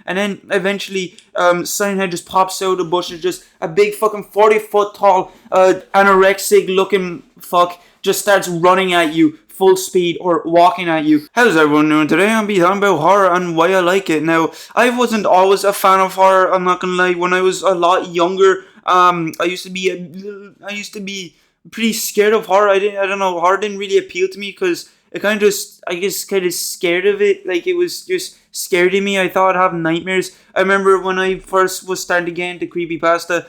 and then eventually Silent Head just pops out of the bushes, just a big fucking 40-foot tall anorexic looking fuck just starts running at you full speed or walking at you. How's everyone doing today? I'm be talking about horror and why I like it. Now, I wasn't always a fan of horror, I'm not gonna lie. When I was a lot younger, I used to be pretty scared of horror. I don't know, horror didn't really appeal to me because it kind of just, I guess, kind of scared of it. Like, it was just scaring me. I thought I'd have nightmares. I remember when I first was starting to get into creepypasta,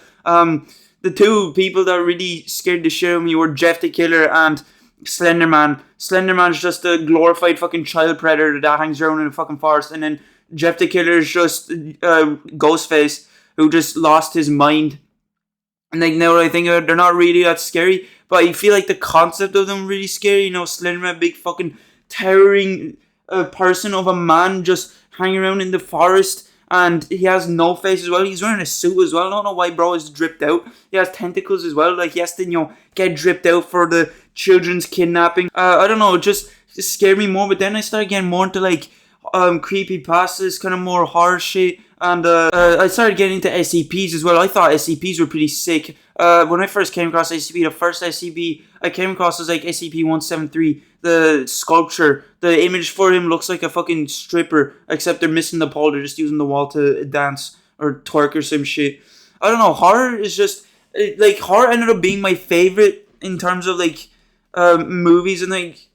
the two people that really scared the shit out of me were Jeff the Killer and Slenderman. Slenderman's just a glorified fucking child predator that hangs around in the fucking forest, and then Jeff the Killer is just Ghostface who just lost his mind. And like, now that I think of it, they're not really that scary, but I feel like the concept of them really scary. You know, Slenderman, big fucking towering person of a man just hanging around in the forest, and he has no face as well. He's wearing a suit as well. I don't know why bro is dripped out. He has tentacles as well. Like, he has to, get dripped out for the children's kidnapping. I don't know, it just scared me more. But then I started getting more into like creepypastas, kind of more horror shit. And I started getting into SCPs as well. I thought SCPs were pretty sick. When I first came across SCP, the first SCP I came across was like SCP-173. The sculpture, the image for him looks like a fucking stripper, except they're missing the pole. They're just using the wall to dance or twerk or some shit. I don't know. Horror is just like, horror ended up being my favorite in terms of like movies and like,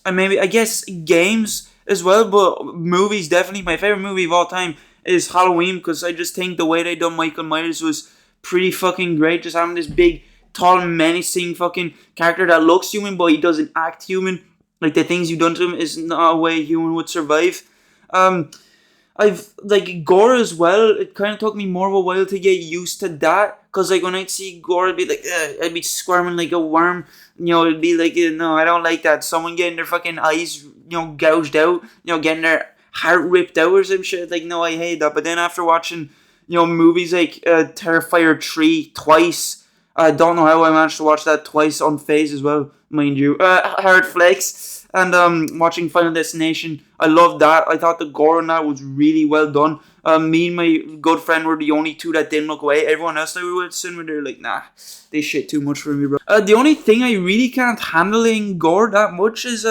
and maybe I guess games as well. But movies, definitely my favorite movie of all time is Halloween, because I just think the way they done Michael Myers was pretty fucking great. Just having this big, tall, menacing fucking character that looks human, but he doesn't act human. Like, the things you've done to him is not a way a human would survive. I've, like, gore as well. It kind of took me more of a while to get used to that, because, like, when I'd see gore, I'd be like, I'd be squirming like a worm. It'd be like, no, I don't like that. Someone getting their fucking eyes, gouged out, getting their heart ripped out or some shit. Like, no, I hate that. But then after watching, movies like Terrifier 3 twice, I don't know how I managed to watch that twice unfazed as well, mind you. Hard Flex, and watching Final Destination, I loved that. I thought the gore on that was really well done. Me and my good friend were the only two that didn't look away. Everyone else that we were with, they're like, nah, they shit too much for me, bro. The only thing I really can't handle in gore that much is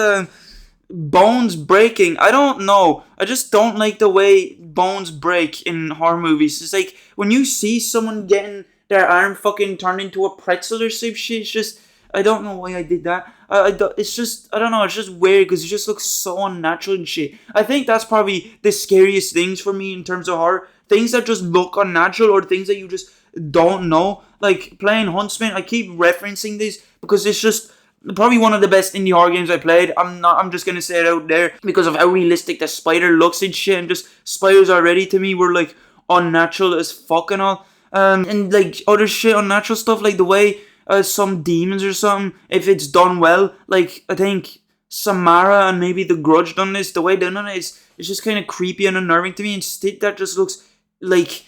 bones breaking. I don't know. I just don't like the way bones break in horror movies. It's like when you see someone getting their arm fucking turned into a pretzel or some shit. It's just, I don't know why I did that. It's just, I don't know. It's just weird because it just looks so unnatural and shit. I think that's probably the scariest things for me in terms of horror. Things that just look unnatural, or things that you just don't know. Like playing Huntsman. I keep referencing this because it's just probably one of the best indie horror games I played. I'm just gonna say it out there because of how realistic the spider looks and shit. And just spiders already to me were like unnatural as fuck and all. And like other shit, unnatural stuff, like the way some demons or something, if it's done well, like I think Samara and maybe The Grudge done this. The way they done it is, it's just kind of creepy and unnerving to me. Instead, that just looks like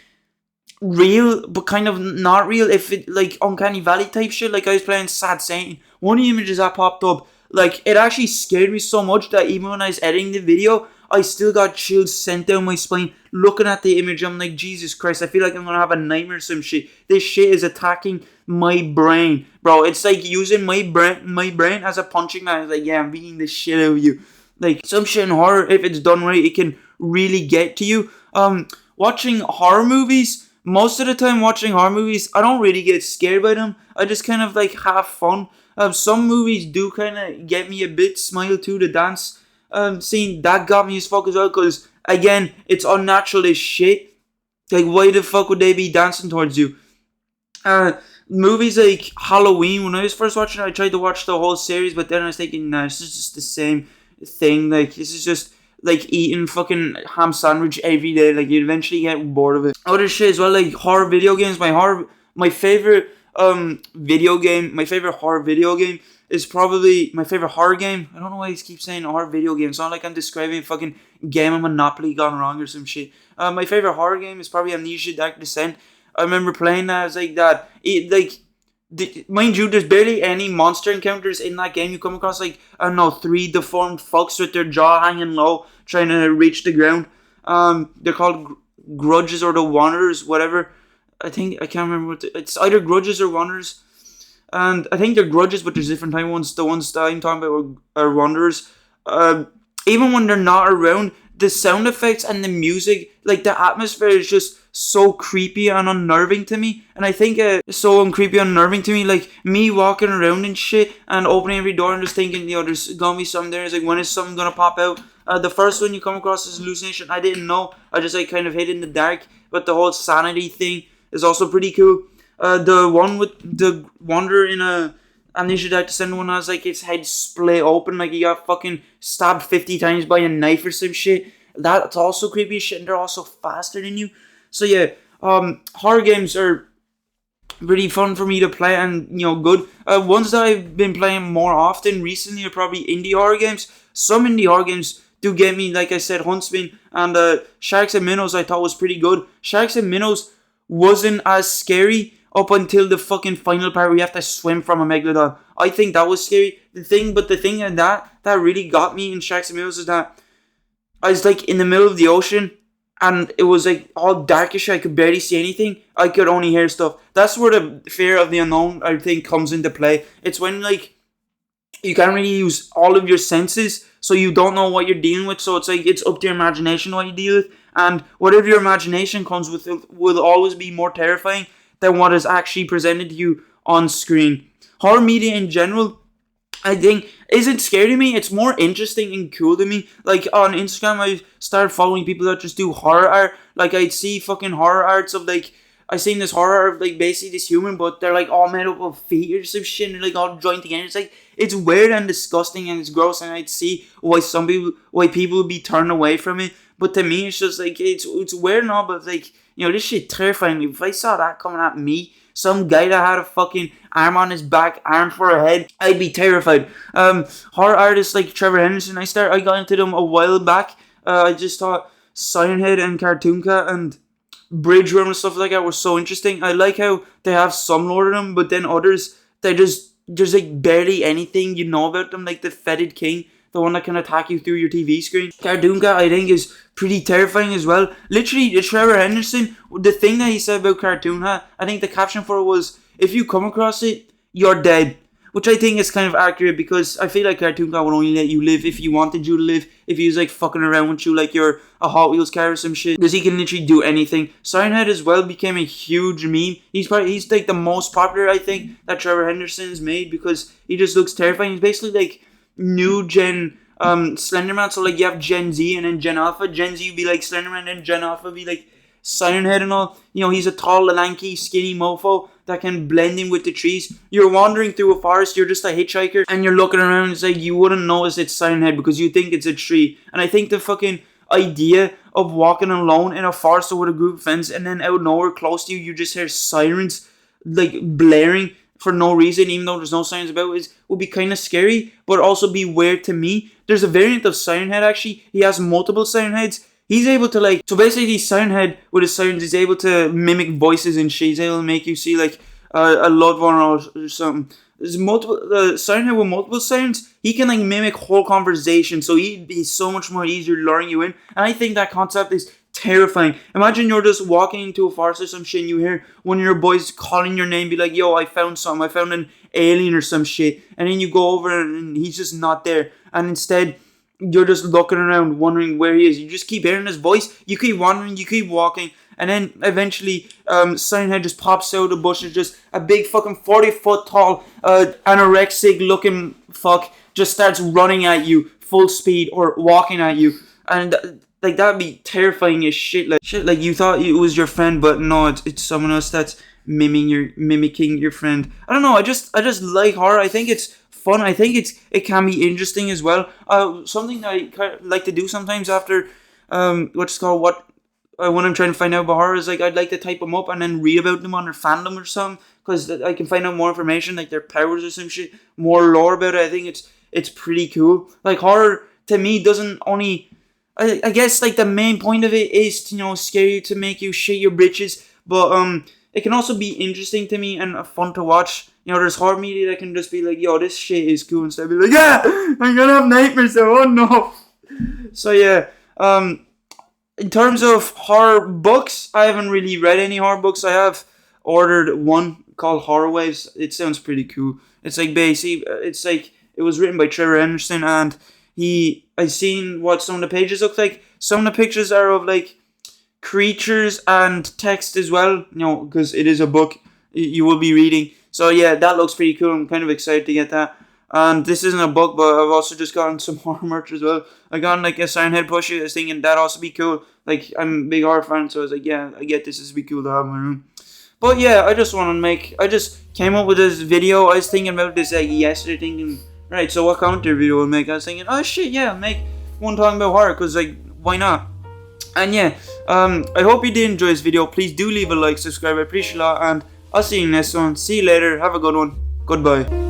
real, but kind of not real. If it like Uncanny Valley type shit, like I was playing Sad Satan. One of the images that popped up, like it actually scared me so much that even when I was editing the video, I still got chills sent down my spine looking at the image. I'm like, Jesus Christ, I feel like I'm gonna have a nightmare or some shit. This shit is attacking my brain, bro. It's like using my brain as a punching bag. It's like, yeah, I'm beating the shit out of you. Like some shit in horror, if it's done right, it can really get to you. Watching horror movies, most of the time watching horror movies, I don't really get scared by them. I just kind of like have fun. Some movies do kind of get me a bit. Smile to the dance scene, that got me as fuck as well, because again, it's unnatural as shit. Like, why the fuck would they be dancing towards you? Movies like Halloween, when I was first watching it, I tried to watch the whole series, but then I was thinking, nah, this is just the same thing. Like, this is just like eating fucking ham sandwich every day. Like, you eventually get bored of it. Other shit as well, like horror video games. My favorite my favorite horror video game is probably my favorite horror game. I don't know why I keep saying horror video game. It's not like I'm describing a fucking game of Monopoly gone wrong or some shit. My favorite horror game is probably Amnesia Dark Descent. I remember playing that. It's like that. Mind you, there's barely any monster encounters in that game. You come across like, I don't know, 3 deformed fucks with their jaw hanging low, trying to reach the ground. They're called Grudges or the Wanderers, whatever. I think I can't remember it's either Grudges or Wanderers, and I think they're Grudges, but there's different time ones. The ones that I'm talking about are Wanderers. Even when they're not around, the sound effects and the music, like the atmosphere, is just so creepy and unnerving to me. And I think it's so creepy and unnerving to me, like me walking around and shit and opening every door and just thinking, there's gonna be something there. It's like, when is something gonna pop out? The first one you come across is hallucination. I didn't know. I just like kind of hid in the dark. But the whole sanity thing is also pretty cool. The one with the Wanderer in a Amnesia Dark Descent one has like its head split open, like he got fucking stabbed 50 times by a knife or some shit. That's also creepy as shit, and they're also faster than you. So yeah, horror games are really fun for me to play, and good. Ones that I've been playing more often recently are probably indie horror games. Some indie horror games do get me, like I said, Huntsman and Sharks and Minnows. I thought was pretty good. Sharks and Minnows wasn't as scary up until the fucking final part where you have to swim from a megalodon. I think that was scary. The thing that really got me in Sharks and Minnows is that I was like in the middle of the ocean and it was like all darkish. I could barely see anything. I could only hear stuff. That's where the fear of the unknown, I think, comes into play. It's when like you can't really use all of your senses, so you don't know what you're dealing with. So it's like it's up to your imagination what you deal with, and whatever your imagination comes with will always be more terrifying than what is actually presented to you on screen. Horror media in general, I think, isn't scary to me. It's more interesting and cool to me. Like on Instagram, I started following people that just do horror art. Like I'd see fucking horror arts of like, I seen this horror art of like basically this human, but they're like all made up of feet or some shit, and they're like all joined together. It's like, it's weird and disgusting and it's gross, and I'd see why people would be turned away from it. But to me, it's just like, it's weird and all, but like, this shit terrifying me. If I saw that coming at me, some guy that had a fucking arm on his back, arm for a head, I'd be terrified. Horror artists like Trevor Henderson, I got into them a while back. I just thought Siren Head and Cartoon Cat and Bridge Run and stuff like that were so interesting. I like how they have some lore to them, but then others, they just like barely anything you know about them, like the Fetid King, the one that can attack you through your TV screen. Cartoon Cat, I think, is pretty terrifying as well. Literally, Trevor Henderson, the thing that he said about Cartoon Cat, I think the caption for it was, if you come across it, you're dead. Which I think is kind of accurate, because I feel like Cartoon Cat would only let you live if he wanted you to live. If he was like fucking around with you like you're a Hot Wheels car or some shit. Because he can literally do anything. Siren Head as well became a huge meme. He's like the most popular, I think, that Trevor Henderson's made, because he just looks terrifying. He's basically like new gen Slenderman. So like you have Gen Z and then Gen Alpha. Gen Z would be like Slenderman, and then Gen Alpha would be like Siren Head and all. He's a tall, lanky, skinny mofo that can blend in with the trees. You're wandering through a forest, you're just a hitchhiker, and you're looking around, it's like you wouldn't notice it's Siren Head because you think it's a tree. And I think the fucking idea of walking alone in a forest with a group of friends, and then out of nowhere close to you, you just hear sirens like blaring for no reason, even though there's no sirens about it, would be kind of scary, but also be weird to me. There's a variant of Siren Head actually. He has multiple Siren Heads. He's able to so basically Siren Head with his sirens is able to mimic voices and shit. He's able to make you see like a loved one or something. There's multiple, Siren Head with multiple sirens, he can like mimic whole conversation, so he'd be so much more easier luring you in. And I think that concept is terrifying. Imagine you're just walking into a forest or some shit and you hear one of your boys calling your name, be like, yo, I found something, I found an alien or some shit. And then you go over and he's just not there. And instead, you're just looking around wondering where he is. You just keep hearing his voice, you keep wandering, you keep walking, and then eventually Siren Head just pops out of the bushes, just a big fucking 40-foot tall anorexic looking fuck just starts running at you full speed or walking at you. And like that'd be terrifying as shit. Like you thought it was your friend, but no, it's someone else that's mimicking your friend. I don't know, I just like horror. I think it's fun. I think it can be interesting as well. Something that I kind of like to do sometimes after when I'm trying to find out about horror is like I'd like to type them up and then read about them on their fandom or something, because I can find out more information, like their powers or some shit, more lore about it. I think it's pretty cool. Like horror to me doesn't only, I guess like the main point of it is to scare you, to make you shit your britches, but it can also be interesting to me and fun to watch. There's horror media that can just be like, yo, this shit is cool, and stuff. Be like, yeah, I'm gonna have nightmares, so oh no. So yeah, In terms of horror books, I haven't really read any horror books. I have ordered one called Horror Waves. It sounds pretty cool. It's like basically, it's like it was written by Trevor Henderson, and I seen what some of the pages look like. Some of the pictures are of like creatures and text as well. You know, because it is a book you will be reading. So yeah, that looks pretty cool. I'm kind of excited to get that. And this isn't a book, but I've also just gotten some horror merch as well. I got like a Siren Head plushie. I was thinking that'd also be cool. Like, I'm a big horror fan, so I was like, yeah, I get this. This would be cool to have in my room. But yeah, I just came up with this video. I was thinking about this like yesterday, thinking, right, so what counter video will make? I was thinking, oh shit, yeah, I'll make one talking about horror, because like, why not? And yeah, I hope you did enjoy this video. Please do leave a like, subscribe, I appreciate it a lot, and I'll see you in the next one. See you later. Have a good one. Goodbye.